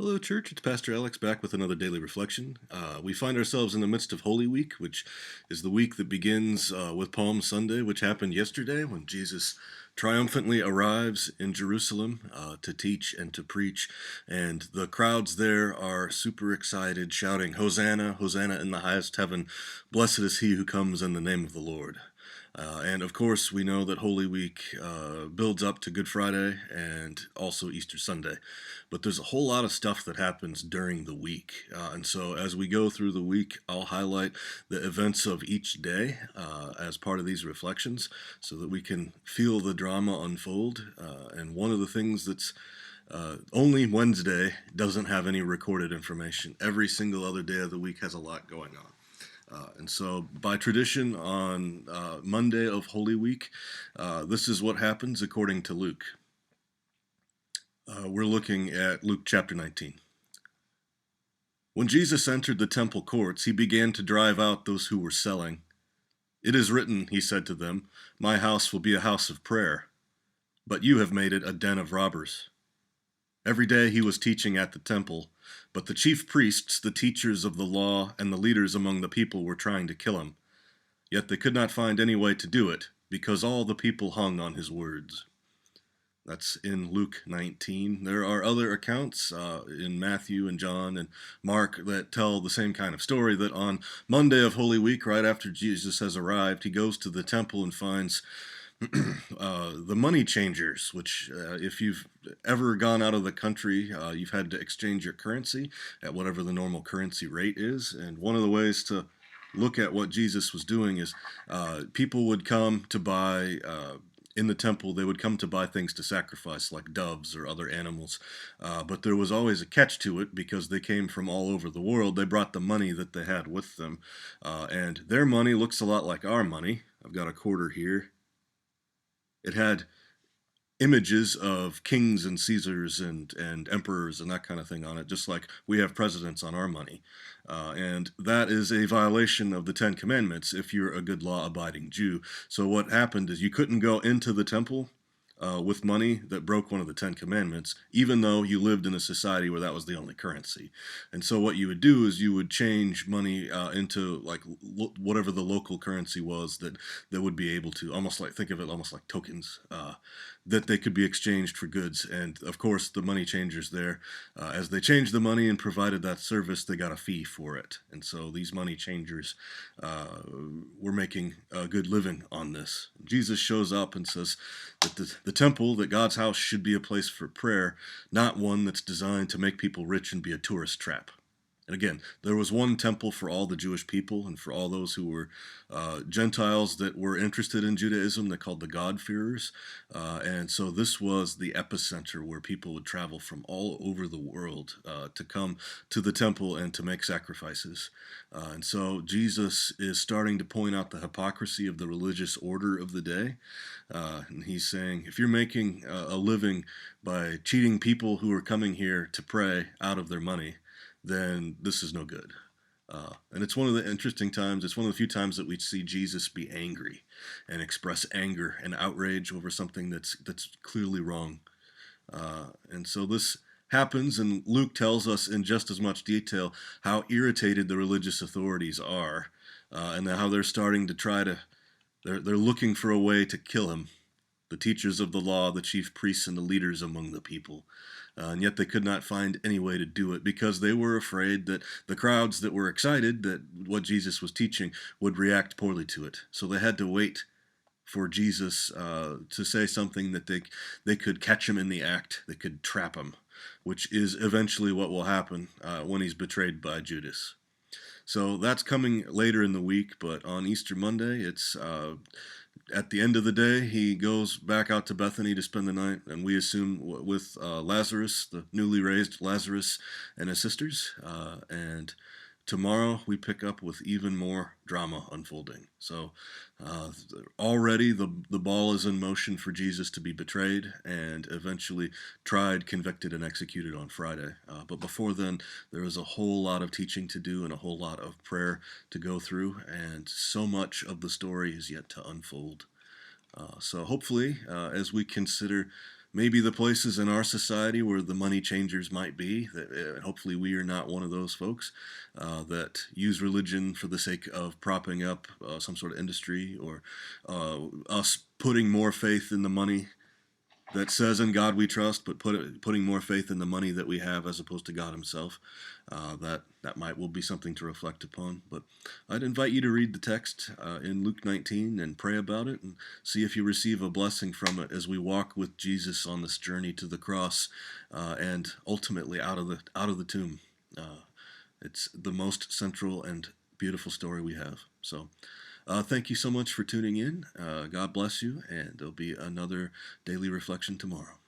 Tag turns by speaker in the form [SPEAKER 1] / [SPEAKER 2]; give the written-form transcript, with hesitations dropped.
[SPEAKER 1] Hello, church. It's Pastor Alex back with another daily reflection. We find ourselves in the midst of Holy Week, which is the week that begins with Palm Sunday, which happened yesterday when Jesus triumphantly arrives in Jerusalem to teach and to preach. And the crowds there are super excited, shouting, Hosanna, Hosanna in the highest heaven. Blessed is he who comes in the name of the Lord. And of course, we know that Holy Week builds up to Good Friday and also Easter Sunday. But there's a whole lot of stuff that happens during the week. And so as we go through the week, I'll highlight the events of each day as part of these reflections so that we can feel the drama unfold. And one of the things that's only Wednesday doesn't have any recorded information. Every single other day of the week has a lot going on. And so, by tradition, on Monday of Holy Week, this is what happens according to Luke. We're looking at Luke chapter 19. When Jesus entered the temple courts, he began to drive out those who were selling. It is written, he said to them, "My house will be a house of prayer, but you have made it a den of robbers." Every day he was teaching at the temple, but the chief priests, the teachers of the law, and the leaders among the people were trying to kill him. Yet they could not find any way to do it, because all the people hung on his words. That's in Luke 19. There are other accounts in Matthew and John and Mark that tell the same kind of story, that on Monday of Holy Week, right after Jesus has arrived, he goes to the temple and finds the money changers, which if you've ever gone out of the country, you've had to exchange your currency at whatever the normal currency rate is. And one of the ways to look at what Jesus was doing is people would come to buy in the temple, they would come to buy things to sacrifice, like doves or other animals. But there was always a catch to it, because they came from all over the world. They brought the money that they had with them. And their money looks a lot like our money. I've got a quarter here. It had images of kings and Caesars and emperors and that kind of thing on it, just like we have presidents on our money. And that is a violation of the Ten Commandments if you're a good law-abiding Jew. So what happened is you couldn't go into the temple with money that broke one of the Ten Commandments, even though you lived in a society where that was the only currency. And so what you would do is you would change money into like whatever the local currency was that would be able to, almost like, think of it almost like tokens, that they could be exchanged for goods. And of course, the money changers there, as they changed the money and provided that service, they got a fee for it. And so these money changers were making a good living on this. Jesus shows up and says that the temple, that God's house, should be a place for prayer, not one that's designed to make people rich and be a tourist trap. And again, there was one temple for all the Jewish people and for all those who were Gentiles that were interested in Judaism. They're called the God-fearers. And so this was the epicenter where people would travel from all over the world to come to the temple and to make sacrifices. And so Jesus is starting to point out the hypocrisy of the religious order of the day. And he's saying, if you're making a living by cheating people who are coming here to pray out of their money, then this is no good. And it's one of the interesting times, it's one of the few times that we see Jesus be angry and express anger and outrage over something that's clearly wrong. And so this happens, and Luke tells us in just as much detail how irritated the religious authorities are, and how they're starting to they're looking for a way to kill him. The teachers of the law, the chief priests, and the leaders among the people. And yet they could not find any way to do it, because they were afraid that the crowds that were excited that what Jesus was teaching would react poorly to it. So they had to wait for Jesus to say something that they could catch him in the act, they could trap him, which is eventually what will happen when he's betrayed by Judas. So that's coming later in the week, but on Easter Monday, it's at the end of the day, he goes back out to Bethany to spend the night, and we assume with Lazarus, the newly raised Lazarus, and his sisters. And tomorrow we pick up with even more drama unfolding. So already the ball is in motion for Jesus to be betrayed and eventually tried, convicted, and executed on Friday. But before then, there is a whole lot of teaching to do and a whole lot of prayer to go through, and so much of the story is yet to unfold. So hopefully, as we consider maybe the places in our society where the money changers might be. Hopefully, we are not one of those folks that use religion for the sake of propping up some sort of industry, or us putting more faith in the money that says in God we trust, but putting more faith in the money that we have as opposed to God Himself. That might will be something to reflect upon. But I'd invite you to read the text in Luke 19 and pray about it and see if you receive a blessing from it as we walk with Jesus on this journey to the cross and ultimately out of the tomb. It's the most central and beautiful story we have. So. Thank you so much for tuning in. God bless you, and there'll be another daily reflection tomorrow.